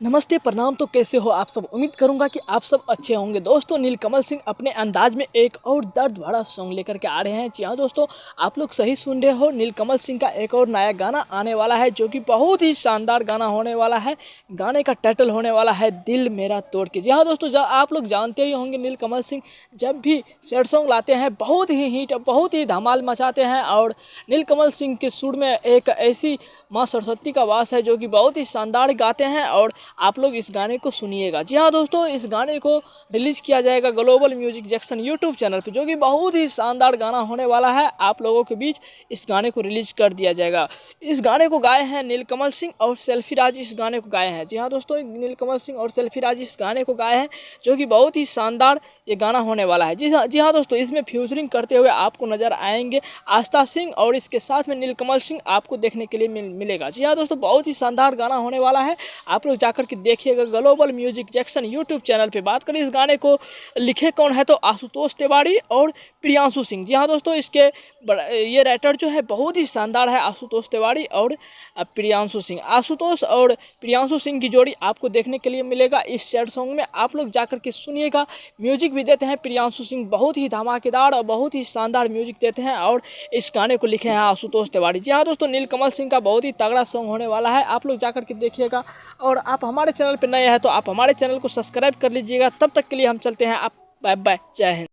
नमस्ते प्रणाम। तो कैसे हो आप सब? उम्मीद करूंगा कि आप सब अच्छे होंगे। दोस्तों, नीलकमल सिंह अपने अंदाज में एक और दर्द भरा सॉन्ग लेकर के आ रहे हैं। जी हाँ दोस्तों, आप लोग सही सुन रहे हो। नीलकमल सिंह का एक और नया गाना आने वाला है जो कि बहुत ही शानदार गाना होने वाला है। गाने का टाइटल होने वाला है दिल मेरा तोड़ के। जी हाँ दोस्तों, आप लोग जानते ही होंगे नीलकमल सिंह जब भी सैड सॉन्ग लाते हैं बहुत ही हिट, बहुत ही धमाल मचाते हैं। और नीलकमल सिंह के सुर में एक ऐसी माँ सरस्वती का वास है जो कि बहुत ही शानदार गाते हैं। और आप लोग इस गाने को सुनिएगा। जी हाँ दोस्तों, इस गाने को रिलीज किया जाएगा global music junction YouTube channel पे, जो कि बहुत ही शानदार गाना होने वाला है। आप लोगों के बीच इस गाने को रिलीज कर दिया जाएगा। इस गाने को गाए हैं नीलकमल सिंह और सेल्फी राज। इस गाने को गाए हैं, जी हाँ दोस्तों, नीलकमल सिंह और सेल्फी राज इस गाने को गाए हैं जो कि बहुत ही शानदार ये गाना होने वाला है। जी हाँ दोस्तों, इसमें फ्यूचरिंग करते हुए आपको नजर आएंगे आस्था सिंह और इसके साथ में नीलकमल सिंह आपको देखने के लिए मिलेगा। जी हाँ दोस्तों, बहुत ही शानदार गाना होने वाला है। आप लोग जाकर के देखिएगा global music junction YouTube channel पे। बात करें इस गाने को लिखे कौन है, तो आशुतोष तिवारी और प्रियांशु सिंह। जी हाँ दोस्तों, इसके ये राइटर जो है बहुत ही शानदार है, आशुतोष तिवारी और प्रियांशु सिंह। आशुतोष और प्रियांशु सिंह की जोड़ी आपको देखने के लिए मिलेगा इस सैड सॉन्ग में। आप लोग जाकर के सुनिएगा। म्यूजिक भी देते हैं प्रियांशु सिंह, बहुत ही धमाकेदार और बहुत ही शानदार म्यूजिक देते हैं। और इस गाने को लिखे हैं आशुतोष तिवारी। जी हाँ दोस्तों, नीलकमल सिंह का बहुत ही तगड़ा सॉन्ग होने वाला है। आप लोग जाकर के देखिएगा। और आप हमारे चैनल पर नए हैं तो आप हमारे चैनल को सब्सक्राइब कर लीजिएगा। तब तक के लिए हम चलते हैं। आप बाय बाय, जय हिंद।